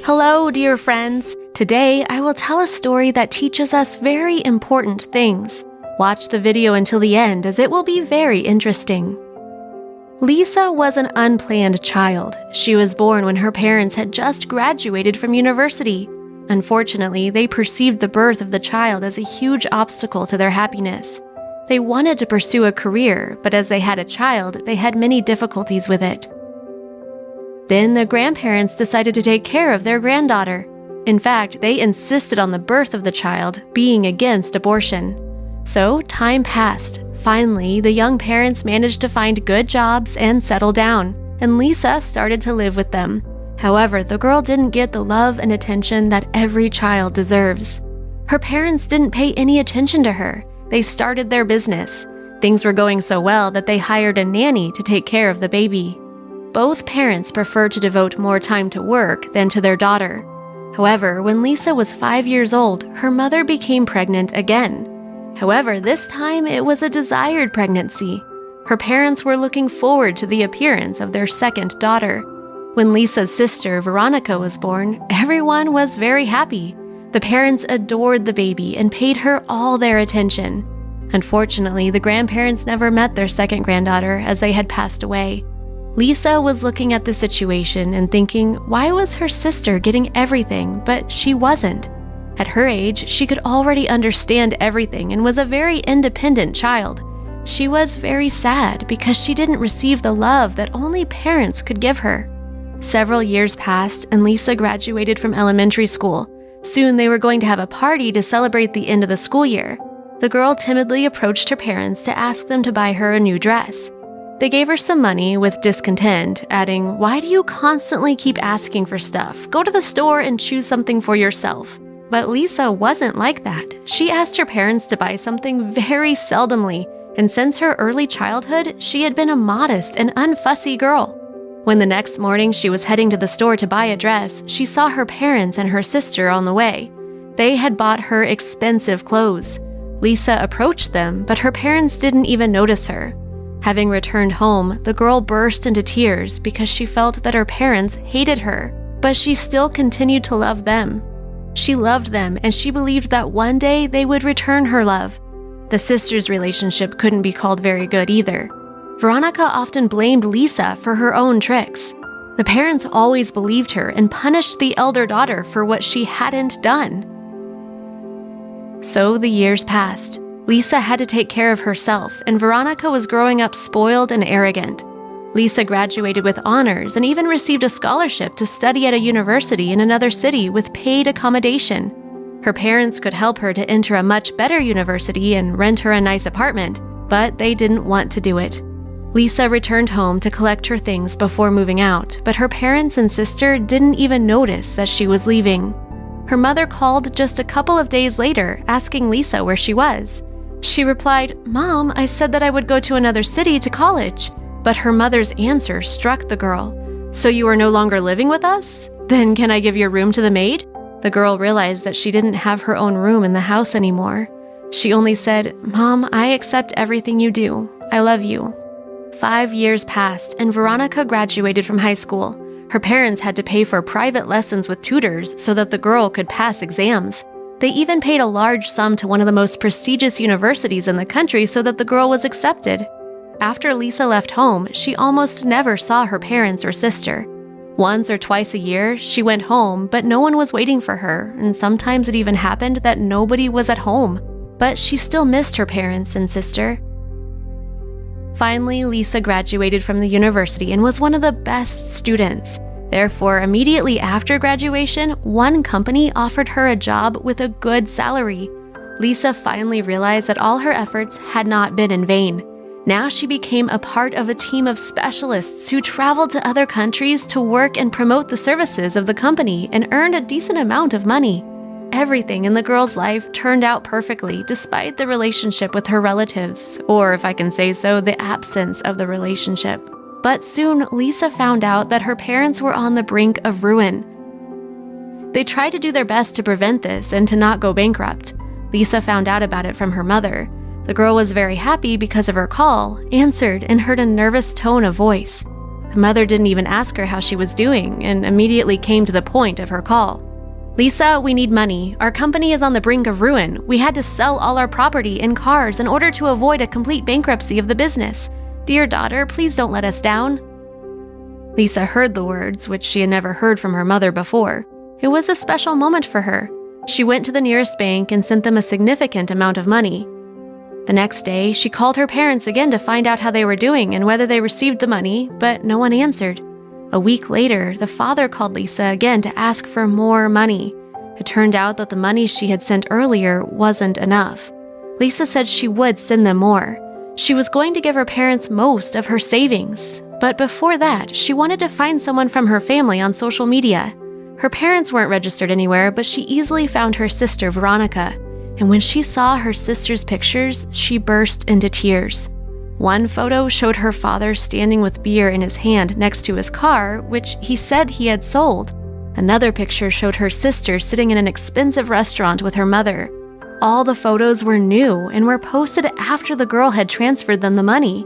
Hello, dear friends. Today, I will tell a story that teaches us very important things. Watch the video until the end as it will be very interesting. Lisa was an unplanned child. She was born when her parents had just graduated from university. Unfortunately, they perceived the birth of the child as a huge obstacle to their happiness. They wanted to pursue a career, but as they had a child, they had many difficulties with it. Then the grandparents decided to take care of their granddaughter. In fact, they insisted on the birth of the child, being against abortion. So time passed. Finally, the young parents managed to find good jobs and settle down, and Lisa started to live with them. However, the girl didn't get the love and attention that every child deserves. Her parents didn't pay any attention to her. They started their business. Things were going so well that they hired a nanny to take care of the baby. Both parents preferred to devote more time to work than to their daughter. However, when Lisa was 5 years old, her mother became pregnant again. However, this time it was a desired pregnancy. Her parents were looking forward to the appearance of their second daughter. When Lisa's sister, Veronica, was born, everyone was very happy. The parents adored the baby and paid her all their attention. Unfortunately, the grandparents never met their second granddaughter as they had passed away. Lisa was looking at the situation and thinking, why was her sister getting everything, but she wasn't? At her age, she could already understand everything and was a very independent child. She was very sad because she didn't receive the love that only parents could give her. Several years passed and Lisa graduated from elementary school. Soon they were going to have a party to celebrate the end of the school year. The girl timidly approached her parents to ask them to buy her a new dress. They gave her some money with discontent, adding, "Why do you constantly keep asking for stuff? Go to the store and choose something for yourself." But Lisa wasn't like that. She asked her parents to buy something very seldomly, and since her early childhood, she had been a modest and unfussy girl. When the next morning she was heading to the store to buy a dress, she saw her parents and her sister on the way. They had bought her expensive clothes. Lisa approached them, but her parents didn't even notice her. Having returned home, the girl burst into tears because she felt that her parents hated her, but she still continued to love them. She loved them, and she believed that one day they would return her love. The sisters' relationship couldn't be called very good either. Veronica often blamed Lisa for her own tricks. The parents always believed her and punished the elder daughter for what she hadn't done. So the years passed. Lisa had to take care of herself, and Veronica was growing up spoiled and arrogant. Lisa graduated with honors and even received a scholarship to study at a university in another city with paid accommodation. Her parents could help her to enter a much better university and rent her a nice apartment, but they didn't want to do it. Lisa returned home to collect her things before moving out, but her parents and sister didn't even notice that she was leaving. Her mother called just a couple of days later, asking Lisa where she was. She replied, "Mom, I said that I would go to another city to college." But her mother's answer struck the girl. "So you are no longer living with us? Then can I give your room to the maid?" The girl realized that she didn't have her own room in the house anymore. She only said, "Mom, I accept everything you do. I love you." 5 years passed, and Veronica graduated from high school. Her parents had to pay for private lessons with tutors so that the girl could pass exams. They even paid a large sum to one of the most prestigious universities in the country so that the girl was accepted. After Lisa left home, she almost never saw her parents or sister. Once or twice a year, she went home, but no one was waiting for her, and sometimes it even happened that nobody was at home. But she still missed her parents and sister. Finally, Lisa graduated from the university and was one of the best students. Therefore, immediately after graduation, one company offered her a job with a good salary. Lisa finally realized that all her efforts had not been in vain. Now she became a part of a team of specialists who traveled to other countries to work and promote the services of the company and earned a decent amount of money. Everything in the girl's life turned out perfectly despite the relationship with her relatives, or if I can say so, the absence of the relationship. But soon, Lisa found out that her parents were on the brink of ruin. They tried to do their best to prevent this and to not go bankrupt. Lisa found out about it from her mother. The girl was very happy because of her call, answered, and heard a nervous tone of voice. The mother didn't even ask her how she was doing and immediately came to the point of her call. "Lisa, we need money. Our company is on the brink of ruin. We had to sell all our property and cars in order to avoid a complete bankruptcy of the business. Dear daughter, please don't let us down." Lisa heard the words, which she had never heard from her mother before. It was a special moment for her. She went to the nearest bank and sent them a significant amount of money. The next day, she called her parents again to find out how they were doing and whether they received the money, but no one answered. A week later, the father called Lisa again to ask for more money. It turned out that the money she had sent earlier wasn't enough. Lisa said she would send them more. She was going to give her parents most of her savings. But before that, she wanted to find someone from her family on social media. Her parents weren't registered anywhere, but she easily found her sister, Veronica. And when she saw her sister's pictures, she burst into tears. One photo showed her father standing with beer in his hand next to his car, which he said he had sold. Another picture showed her sister sitting in an expensive restaurant with her mother. All the photos were new and were posted after the girl had transferred them the money.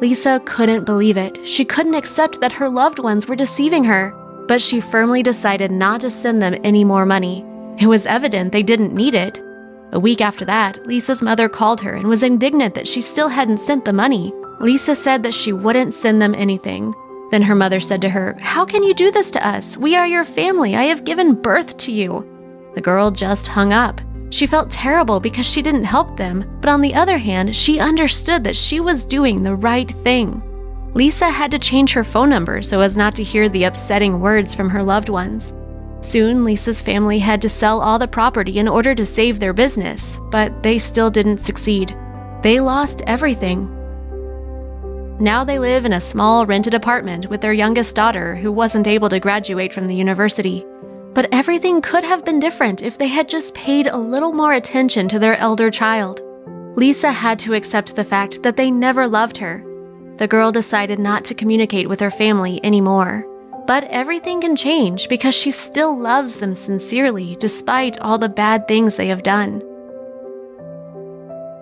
Lisa couldn't believe it. She couldn't accept that her loved ones were deceiving her, but she firmly decided not to send them any more money. It was evident they didn't need it. A week after that, Lisa's mother called her and was indignant that she still hadn't sent the money. Lisa said that she wouldn't send them anything. Then her mother said to her, "How can you do this to us? We are your family. I have given birth to you." The girl just hung up. She felt terrible because she didn't help them, but on the other hand, she understood that she was doing the right thing. Lisa had to change her phone number so as not to hear the upsetting words from her loved ones. Soon, Lisa's family had to sell all the property in order to save their business, but they still didn't succeed. They lost everything. Now they live in a small rented apartment with their youngest daughter who wasn't able to graduate from the university. But everything could have been different if they had just paid a little more attention to their elder child. Lisa had to accept the fact that they never loved her. The girl decided not to communicate with her family anymore. But everything can change because she still loves them sincerely despite all the bad things they have done.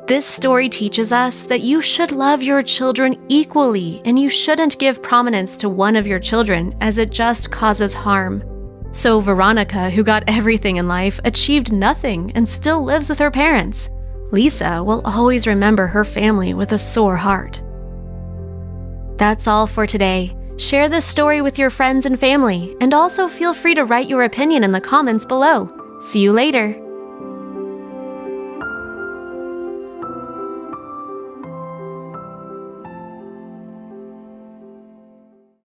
This story teaches us that you should love your children equally and you shouldn't give prominence to one of your children as it just causes harm. So Veronica, who got everything in life, achieved nothing and still lives with her parents. Lisa will always remember her family with a sore heart. That's all for today. Share this story with your friends and family, and also feel free to write your opinion in the comments below. See you later!